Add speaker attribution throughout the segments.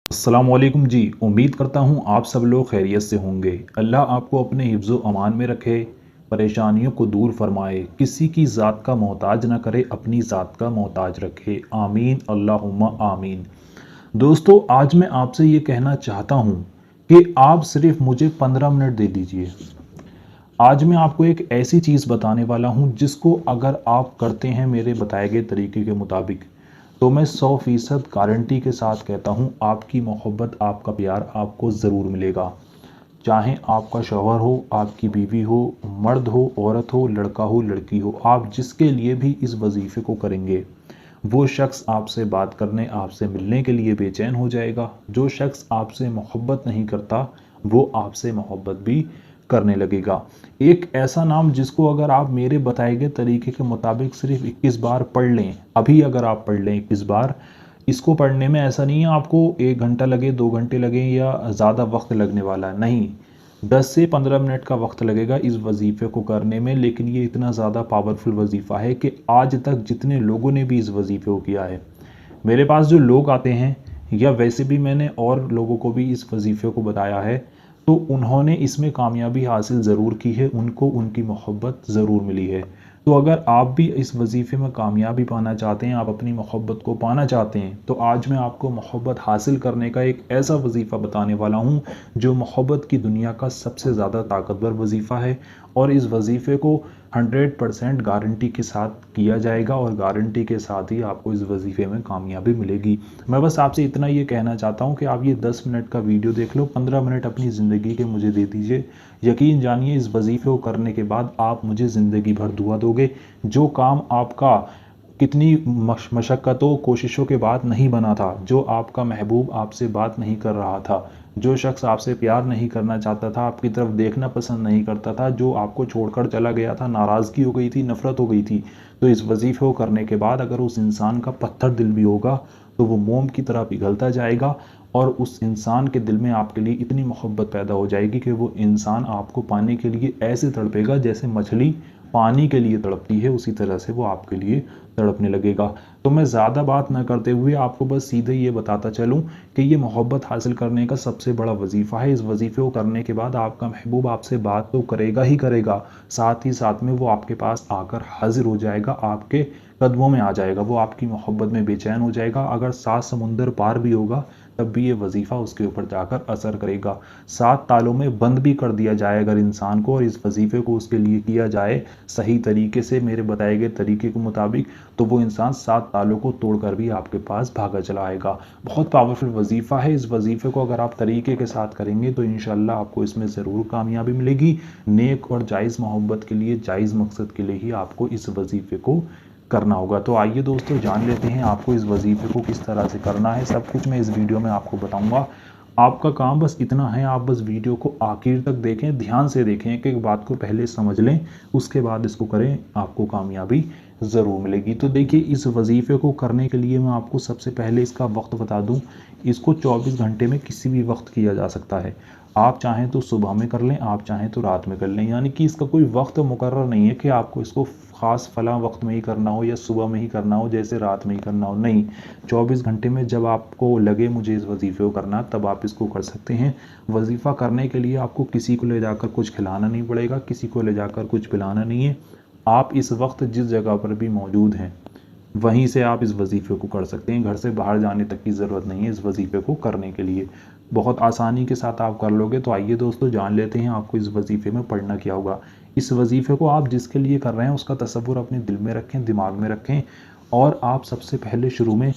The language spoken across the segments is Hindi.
Speaker 1: अस्सलाम वालेकुम जी। उम्मीद करता हूँ आप सब लोग खैरियत से होंगे। अल्लाह आपको अपने हिफ्ज़ अमान में रखे, परेशानियों को दूर फरमाए, किसी की ज़ात का मोहताज ना करे, अपनी ज़ात का मोहताज रखे। आमीन अल्लाहुम्मा आमीन। दोस्तों, आज मैं आपसे ये कहना चाहता हूँ कि आप सिर्फ़ मुझे 15 मिनट दे दीजिए। आज मैं आपको एक ऐसी चीज़ बताने वाला हूँ जिसको अगर आप करते हैं मेरे बताए गए तरीके के मुताबिक, तो मैं 100% गारंटी के साथ कहता हूँ आपकी मोहब्बत, आपका प्यार आपको ज़रूर मिलेगा। चाहे आपका शौहर हो, आपकी बीवी हो, मर्द हो, औरत हो, लड़का हो, लड़की हो, आप जिसके लिए भी इस वजीफ़े को करेंगे, वो शख्स आपसे बात करने, आपसे मिलने के लिए बेचैन हो जाएगा। जो शख्स आपसे मोहब्बत नहीं करता, वो आपसे मोहब्बत भी करने लगेगा। एक ऐसा नाम जिसको अगर आप मेरे बताए गए तरीके के मुताबिक सिर्फ 21 बार पढ़ लें, अभी अगर आप पढ़ लें 21 बार, इसको पढ़ने में ऐसा नहीं है आपको 1 घंटा लगे, 2 घंटे लगें या ज़्यादा वक्त लगने वाला है, नहीं। 10 से 15 मिनट का वक्त लगेगा इस वजीफ़े को करने में, लेकिन ये इतना ज़्यादा पावरफुल वजीफ़ा है कि आज तक जितने लोगों ने भी इस वजीफ़े को किया है, मेरे पास जो लोग आते हैं या वैसे भी मैंने और लोगों को भी इस वजीफ़े को बताया है, तो उन्होंने इसमें कामयाबी हासिल ज़रूर की है, उनको उनकी मोहब्बत ज़रूर मिली है। तो अगर आप भी इस वजीफ़े में कामयाबी पाना चाहते हैं, आप अपनी मोहब्बत को पाना चाहते हैं, तो आज मैं आपको मोहब्बत हासिल करने का एक ऐसा वजीफ़ा बताने वाला हूँ जो मोहब्बत की दुनिया का सबसे ज़्यादा ताकतवर वजीफ़ा है। और इस वजीफ़े को 100% गारंटी के साथ किया जाएगा और गारंटी के साथ ही आपको इस वजीफ़े में कामयाबी मिलेगी। मैं बस आपसे इतना ये कहना चाहता हूँ कि आप ये 10 मिनट का वीडियो देख लो, 15 मिनट अपनी ज़िंदगी के मुझे दे दीजिए। यकीन जानिए, इस वजीफ़े को करने के बाद आप मुझे ज़िंदगी भर दुआ दोगे। जो काम आपका कितनी मशक्क़तों कोशिशों के बाद नहीं बना था, जो आपका महबूब आपसे बात नहीं कर रहा था, जो शख्स आपसे प्यार नहीं करना चाहता था, आपकी तरफ देखना पसंद नहीं करता था, जो आपको छोड़कर चला गया था, नाराज़गी हो गई थी, नफ़रत हो गई थी, तो इस वजीफ़े को करने के बाद अगर उस इंसान का पत्थर दिल भी होगा, तो वो मोम की तरह पिघलता जाएगा और उस इंसान के दिल में आपके लिए इतनी मोहब्बत पैदा हो जाएगी कि वो इंसान आपको पाने के लिए ऐसे तड़पेगा जैसे मछली पानी के लिए तड़पती है, उसी तरह से वो आपके लिए तड़पने लगेगा। तो मैं ज़्यादा बात ना करते हुए आपको बस सीधे ये बताता चलूँ कि ये मोहब्बत हासिल करने का सबसे बड़ा वजीफ़ा है। इस वजीफ़े को करने के बाद आपका महबूब आपसे बात तो करेगा ही करेगा, साथ ही साथ में वो आपके पास आकर हाज़िर हो जाएगा, आपके कदमों में आ जाएगा, वो आपकी मोहब्बत में बेचैन हो जाएगा। अगर 7 समुंदर पार भी होगा, तब भी ये वजीफ़ा उसके ऊपर जाकर असर करेगा। 7 तालों में बंद भी कर दिया जाए अगर इंसान को, और इस वजीफ़े को उसके लिए किया जाए सही तरीके से, मेरे बताए गए तरीके के मुताबिक, तो वो इंसान 7 तालों को तोड़कर भी आपके पास भागा चला आएगा। बहुत पावरफुल वजीफ़ा है। इस वजीफ़े को अगर आप तरीके के साथ करेंगे तो इंशाअल्लाह आपको इसमें ज़रूर कामयाबी मिलेगी। नेक और जायज़ मोहब्बत के लिए, जायज़ मकसद के लिए ही आपको इस वजीफ़े को करना होगा। तो आइए दोस्तों, जान लेते हैं आपको इस वजीफ़े को किस तरह से करना है। सब कुछ मैं इस वीडियो में आपको बताऊंगा। आपका काम बस इतना है, आप बस वीडियो को आखिर तक देखें, ध्यान से देखें, एक एक बात को पहले समझ लें, उसके बाद इसको करें, आपको कामयाबी ज़रूर मिलेगी। तो देखिए, इस वजीफ़े को करने के लिए मैं आपको सबसे पहले इसका वक्त बता दूं। इसको 24 घंटे में किसी भी वक्त किया जा सकता है। आप चाहें तो सुबह में कर लें, आप चाहें तो रात में कर लें, यानी कि इसका कोई वक्त मुकर्रर नहीं है कि आपको इसको ख़ास फला वक्त में ही करना हो या सुबह में ही करना हो, जैसे रात में ही करना हो, नहीं। 24 घंटे में जब आपको लगे मुझे इस वजीफ़े को करना, तब आप इसको कर सकते हैं। वजीफ़ा करने के लिए आपको किसी को ले जाकर कुछ खिलाना नहीं पड़ेगा, किसी को ले जाकर कुछ पिलाना नहीं है। आप इस वक्त जिस जगह पर भी मौजूद हैं, वहीं से आप इस वजीफ़े को कर सकते हैं। घर से बाहर जाने तक की ज़रूरत नहीं है इस वजीफ़े को करने के लिए। बहुत आसानी के साथ आप कर लोगे। तो आइए दोस्तों, जान लेते हैं आपको इस वजीफ़े में पढ़ना क्या होगा। इस वजीफ़े को आप जिसके लिए कर रहे हैं उसका तसव्वुर अपने दिल में रखें, दिमाग में रखें, और आप सबसे पहले शुरू में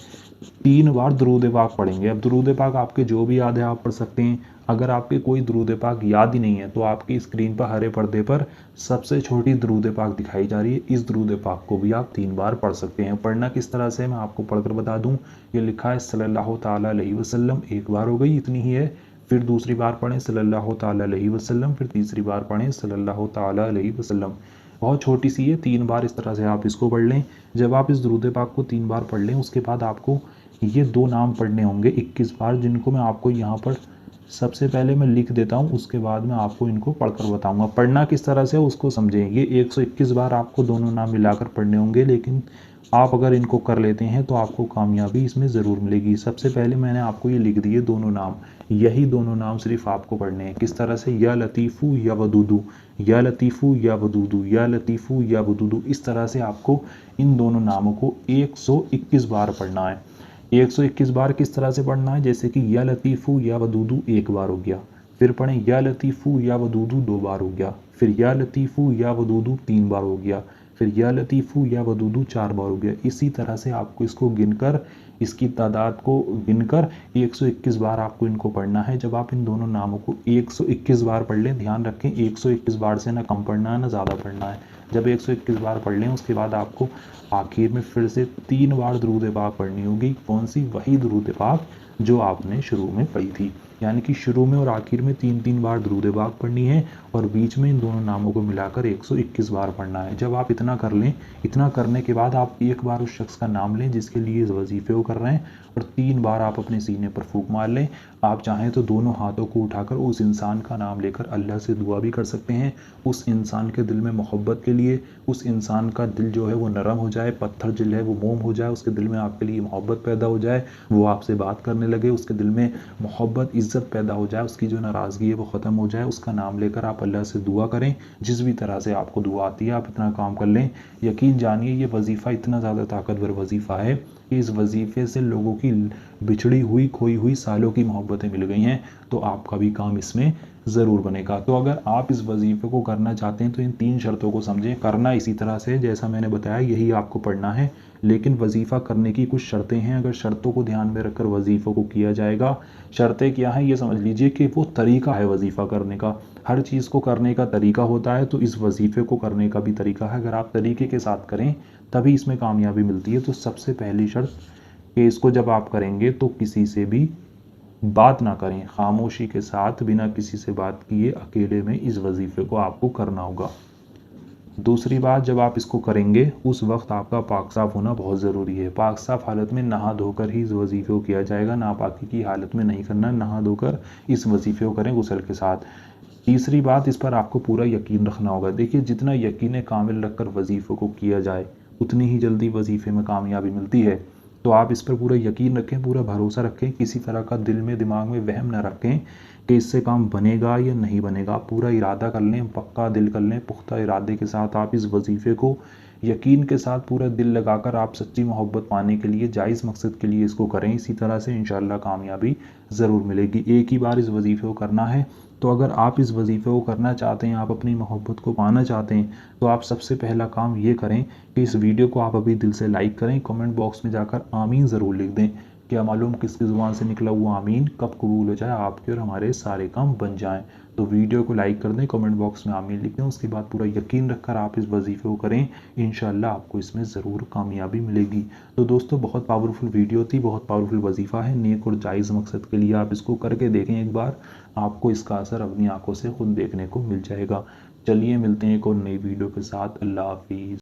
Speaker 1: 3 बार दुरूद पाक पढ़ेंगे। अब दुरूद पाक आपके जो भी याद है आप पढ़ सकते हैं। अगर आपके कोई दुरूद पाक याद ही नहीं है, तो आपकी स्क्रीन पर हरे पर्दे पर सबसे छोटी दुरूद पाक दिखाई जा रही है, इस दुरूद पाक को भी आप 3 बार पढ़ सकते हैं। पढ़ना किस तरह से मैं आपको पढ़कर बता दूं। ये लिखा है सल्लल्लाहु ताला अलैहि वसल्लम, एक बार हो गई, इतनी ही है। फिर दूसरी बार पढ़ें सल्लल्लाहु ताला अलैहि वसल्लम, फिर तीसरी बार पढ़ें सल्लल्लाहु ताला अलैहि वसल्लम। बहुत छोटी सी है, 3 बार इस तरह से आप इसको पढ़ लें। जब आप इस दुरूद पाक को 3 बार पढ़ लें, उसके बाद आपको ये 2 नाम पढ़ने होंगे 21 बार, जिनको मैं आपको यहाँ पर सबसे पहले मैं लिख देता हूँ, उसके बाद मैं आपको इनको पढ़कर बताऊंगा। पढ़ना किस तरह से उसको समझें। ये 121 बार आपको दोनों नाम मिलाकर पढ़ने होंगे, लेकिन आप अगर इनको कर लेते हैं तो आपको कामयाबी इसमें ज़रूर मिलेगी। सबसे पहले मैंने आपको ये लिख दिए दोनों नाम, यही दोनों नाम सिर्फ आपको पढ़ने हैं। किस तरह से? या लतीफ़ू या वदूदू, या लतीफ़ू या वदूदू, या लतीफ़ू या वदूदू। इस तरह से आपको इन दोनों नामों को 121 बार पढ़ना है। 121 बार किस तरह से पढ़ना है? जैसे कि या लतीफ़ू या वदूदू एक बार हो गया, फिर पढ़ें या लतीफ़ू या वदूदू दो बार हो गया, फिर या लतीफ़ू या वदूदू तीन बार हो गया, फिर या लतीफ़ू या वदूदू चार बार हो गया। इसी तरह से आपको इसको गिनकर, इसकी तादाद को गिनकर 121 बार आपको इनको पढ़ना है। जब आप इन दोनों नामों को 121 बार पढ़ लें, ध्यान रखें 121 बार से ना कम पढ़ना है ना ज़्यादा पढ़ना है। जब 121 बार पढ़ लें उसके बाद आपको आखिर में फिर से 3 बार दुरूद पाक पढ़नी होगी। कौन सी? वही दुरूद पाक जो आपने शुरू में पढ़ी थी। यानी कि शुरू में और आखिर में 3-3 बार दुरूद पाक पढ़नी है और बीच में इन दोनों नामों को मिलाकर 121 बार पढ़ना है। जब आप इतना कर लें, इतना करने के बाद आप एक बार उस शख्स का नाम लें जिसके लिए इस वजीफे को कर रहे हैं और 3 बार आप अपने सीने पर फूंक मार लें। आप चाहें तो दोनों हाथों को उठाकर उस इंसान का नाम लेकर अल्लाह से दुआ भी कर सकते हैं, उस इंसान के दिल में मोहब्बत के लिए। उस इंसान का दिल जो है वो नरम हो जाए, पत्थर दिल है वो मोम हो जाए, उसके दिल में आपके लिए मोहब्बत पैदा हो जाए, वो आपसे बात करने लगे, उसके दिल में मोहब्बत इज़्ज़त पैदा हो जाए, उसकी जो नाराज़गी है वो ख़त्म हो जाए। उसका नाम लेकर आप अल्लाह से दुआ करें। जिस भी तरह से आपको दुआ आती है आप इतना काम कर लें। यकीन जानिए ये वजीफ़ा इतना ज़्यादा ताकतवर वजीफ़ा है कि इस वजीफ़े से लोगों की बिछड़ी हुई खोई हुई सालों की मोहब्बतें मिल गई हैं। तो आपका भी काम इसमें ज़रूर बनेगा। तो अगर आप इस वजीफ़े को करना चाहते हैं तो इन 3 शर्तों को समझें। करना इसी तरह से जैसा मैंने बताया यही आपको पढ़ना है, लेकिन वजीफ़ा करने की कुछ शर्तें हैं। अगर शर्तों को ध्यान में रखकर वजीफ़ों को किया जाएगा, शर्तें क्या हैं ये समझ लीजिए कि वो तरीका है वजीफ़ा करने का। हर चीज़ को करने का तरीका होता है, तो इस वजीफ़े को करने का भी तरीका है। अगर आप तरीके के साथ करें तभी इसमें कामयाबी मिलती है। तो सबसे पहली शर्त कि इसको जब आप करेंगे तो किसी से भी बात ना करें, खामोशी के साथ बिना किसी से बात किए अकेले में इस वजीफ़े को आपको करना होगा। दूसरी बात, जब आप इसको करेंगे उस वक्त आपका पाक साफ़ होना बहुत ज़रूरी है। पाक साफ़ हालत में नहा धोकर ही इस वजीफ़े को किया जाएगा, नापाकी की हालत में नहीं करना। नहा धोकर इस वजीफ़े को करें गुस्ल के साथ। तीसरी बात, इस पर आपको पूरा यकीन रखना होगा। देखिए जितना यकीन कामिल रखकर वजीफ़े को किया जाए उतनी ही जल्दी वजीफ़े में कामयाबी मिलती है। तो आप इस पर पूरा यकीन रखें, पूरा भरोसा रखें, किसी तरह का दिल में दिमाग में वहम न रखें कि इससे काम बनेगा या नहीं बनेगा। पूरा इरादा कर लें, पक्का दिल कर लें, पुख्ता इरादे के साथ आप इस वजीफ़े को यकीन के साथ पूरा दिल लगाकर आप सच्ची मोहब्बत पाने के लिए, जायज़ मकसद के लिए इसको करें। इसी तरह से इंशाअल्लाह कामयाबी ज़रूर मिलेगी। एक ही बार इस वजीफ़े को करना है। तो अगर आप इस वजीफ़े को करना चाहते हैं, आप अपनी मोहब्बत को पाना चाहते हैं, तो आप सबसे पहला काम ये करें कि इस वीडियो को आप अभी दिल से लाइक करें, कमेंट बॉक्स में जाकर आमीन ज़रूर लिख दें। क्या मालूम किसकी ज़ुबान से निकला हुआ आमीन कब कबूल हो जाए, आपके और हमारे सारे काम बन जाएं। तो वीडियो को लाइक कर दें, कमेंट बॉक्स में आमीन लिख दें, उसके बाद पूरा यकीन रखकर आप इस वजीफ़े को करें। इंशाअल्लाह आपको इसमें ज़रूर कामयाबी मिलेगी। तो दोस्तों बहुत पावरफुल वीडियो थी, बहुत पावरफुल वजीफ़ा है। नेक और जायज़ मकसद के लिए आप इसको करके देखें एक बार, आपको इसका असर अपनी आंखों से खुद देखने को मिल जाएगा। चलिए मिलते हैं एक और नई वीडियो के साथ। अल्लाह हाफिज़।